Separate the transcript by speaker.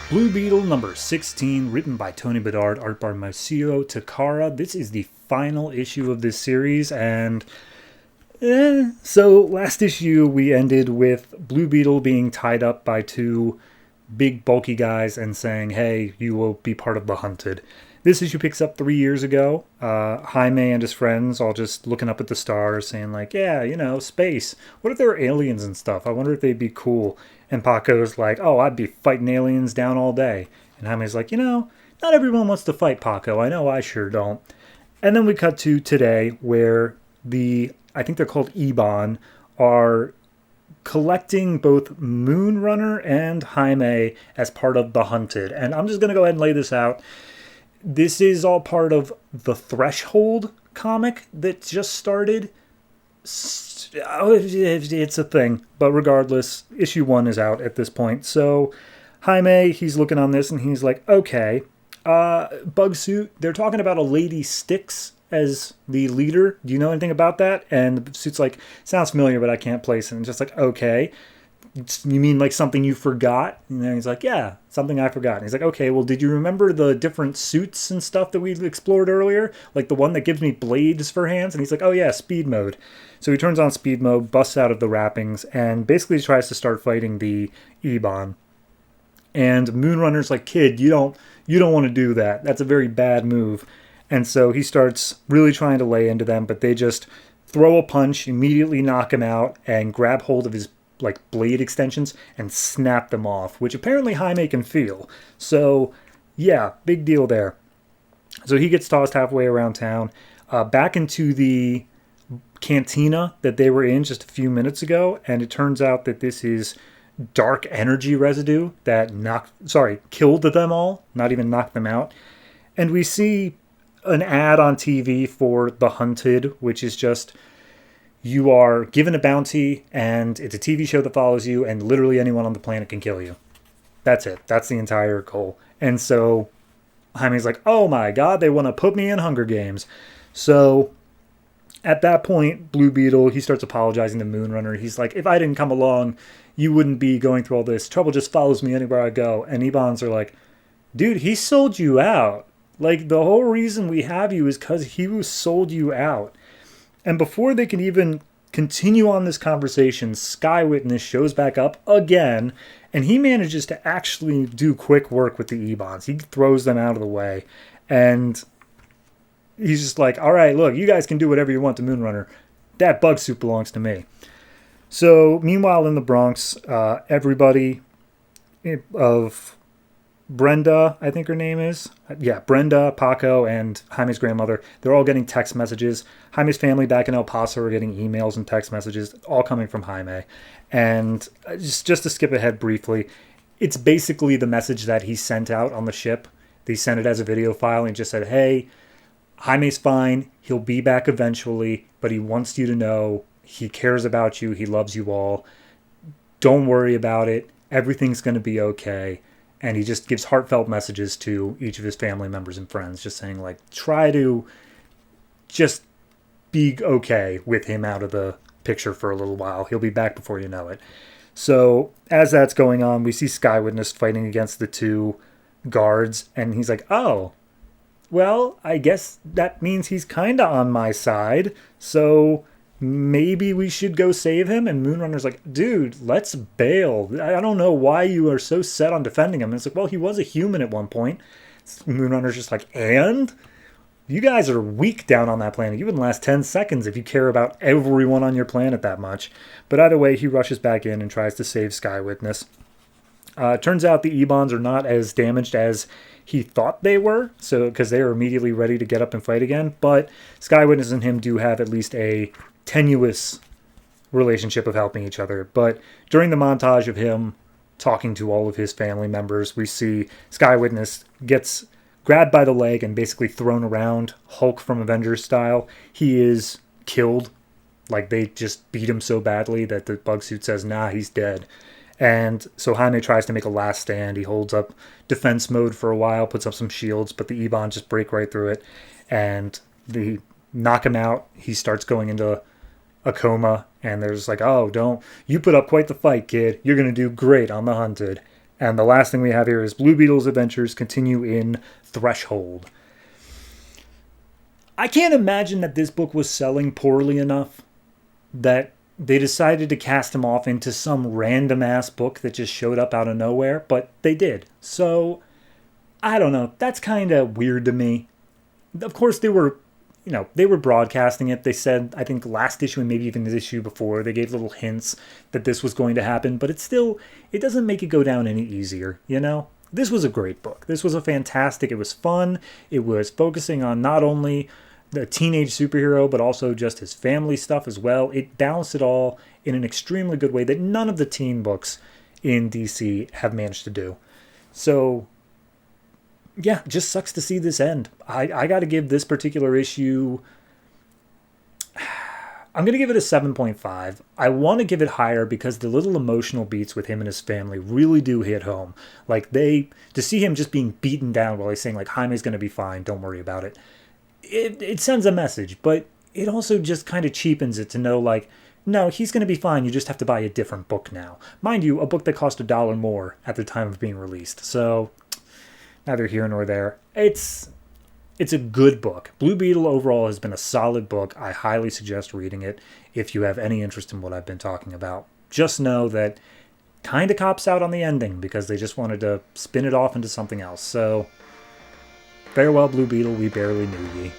Speaker 1: Blue Beetle number 16, written by Tony Bedard, art by Masio Takara. This is the final issue of this series, and so last issue we ended with Blue Beetle being tied up by two big bulky guys and saying, hey, you will be part of the hunted. This issue picks up 3 years ago. Jaime and his friends all just looking up at the stars saying like, yeah, space. What if there were aliens and stuff? I wonder if they'd be cool. And Paco's like, oh, I'd be fighting aliens down all day. And Jaime's like, not everyone wants to fight Paco. I know I sure don't. And then we cut to today where I think they're called Ebon, are collecting both Moonrunner and Jaime as part of the hunted. And I'm just going to go ahead and lay this out. This is all part of the Threshold comic that just started. It's a thing. But regardless, issue 1 is out at this point. So Jaime, he's looking on this and he's like, okay, Bug Suit, they're talking about a Lady Styx as the leader. Do you know anything about that? And the suit's like, sounds familiar, but I can't place it. And just like, okay. You mean like something you forgot? And then he's like, yeah, something I forgot. And he's like, okay, well, did you remember the different suits and stuff that we explored earlier? Like the one that gives me blades for hands? And he's like, oh yeah, speed mode. So he turns on speed mode, busts out of the wrappings, and basically tries to start fighting the Ebon. And Moonrunner's like, kid, you don't want to do that. That's a very bad move. And so he starts really trying to lay into them, but they just throw a punch, immediately knock him out, and grab hold of his blade extensions and snap them off, which apparently Jaime can feel. So yeah, big deal there. So he gets tossed halfway around town, back into the cantina that they were in just a few minutes ago, and it turns out that this is dark energy residue that killed them all, not even knocked them out. And we see an ad on TV for The Hunted, which is just, you are given a bounty and it's a TV show that follows you and literally anyone on the planet can kill you. That's it. That's the entire goal. And so Jaime's like, oh my God, they want to put me in Hunger Games. So at that point, Blue Beetle, he starts apologizing to Moonrunner. He's like, if I didn't come along, you wouldn't be going through all this. Trouble just follows me anywhere I go. And Ebons are like, dude, he sold you out. Like, the whole reason we have you is because he sold you out. And before they can even continue on this conversation, Sky Witness shows back up again, and he manages to actually do quick work with the Ebons. He throws them out of the way, and he's just like, all right, look, you guys can do whatever you want to Moonrunner. That Bug Suit belongs to me. So, meanwhile, in the Bronx, everybody of Brenda, I think her name is. Yeah, Brenda, Paco, and Jaime's grandmother. They're all getting text messages. Jaime's family back in El Paso are getting emails and text messages, all coming from Jaime. And just to skip ahead briefly, it's basically the message that he sent out on the ship. They sent it as a video file and just said, hey, Jaime's fine. He'll be back eventually, but he wants you to know he cares about you. He loves you all. Don't worry about it. Everything's going to be okay. And he just gives heartfelt messages to each of his family members and friends, just saying, like, try to just be okay with him out of the picture for a little while. He'll be back before you know it. So as that's going on, we see Sky Witness fighting against the two guards, and he's like, oh, well, I guess that means he's kind of on my side, so maybe we should go save him. And Moonrunner's like, dude, let's bail. I don't know why you are so set on defending him. And it's like, well, he was a human at one point. Moonrunner's just like, and? You guys are weak down on that planet. You wouldn't last 10 seconds if you care about everyone on your planet that much. But either way, he rushes back in and tries to save Sky Witness. Turns out the Ebons are not as damaged as he thought they were, so because they are immediately ready to get up and fight again. But Sky Witness and him do have at least a tenuous relationship of helping each other. But during the montage of him talking to all of his family members, we see Sky Witness gets grabbed by the leg and basically thrown around, Hulk from Avengers style. He is killed. Like, they just beat him so badly that the Bug Suit says, nah, he's dead. And so Jaime tries to make a last stand. He holds up defense mode for a while, puts up some shields, but the Ebon just break right through it. And they knock him out. He starts going into a coma, and there's like, oh, don't, you put up quite the fight, kid. You're going to do great on The Hunted. And the last thing we have here is Blue Beetle's adventures continue in Threshold. I can't imagine that this book was selling poorly enough that they decided to cast him off into some random ass book that just showed up out of nowhere, but they did. So, I don't know. That's kind of weird to me. Of course, they were broadcasting it. They said, I think last issue and maybe even this issue before, they gave little hints that this was going to happen, but it doesn't make it go down any easier, you know? This was a great book. This was it was fun. It was focusing on not only the teenage superhero, but also just his family stuff as well. It balanced it all in an extremely good way that none of the teen books in DC have managed to do. So, yeah, it just sucks to see this end. I got to give this particular issue, I'm going to give it a 7.5. I want to give it higher because the little emotional beats with him and his family really do hit home. Like, to see him just being beaten down while he's saying, like, Jaime's going to be fine, don't worry about it. It sends a message, but it also just kind of cheapens it to know, like, no, he's going to be fine. You just have to buy a different book now. Mind you, a book that cost $1 more at the time of being released. So, neither here nor there. It's a good book. Blue Beetle overall has been a solid book. I highly suggest reading it if you have any interest in what I've been talking about. Just know that kind of cops out on the ending because they just wanted to spin it off into something else. So, farewell, Blue Beetle. We barely knew ye.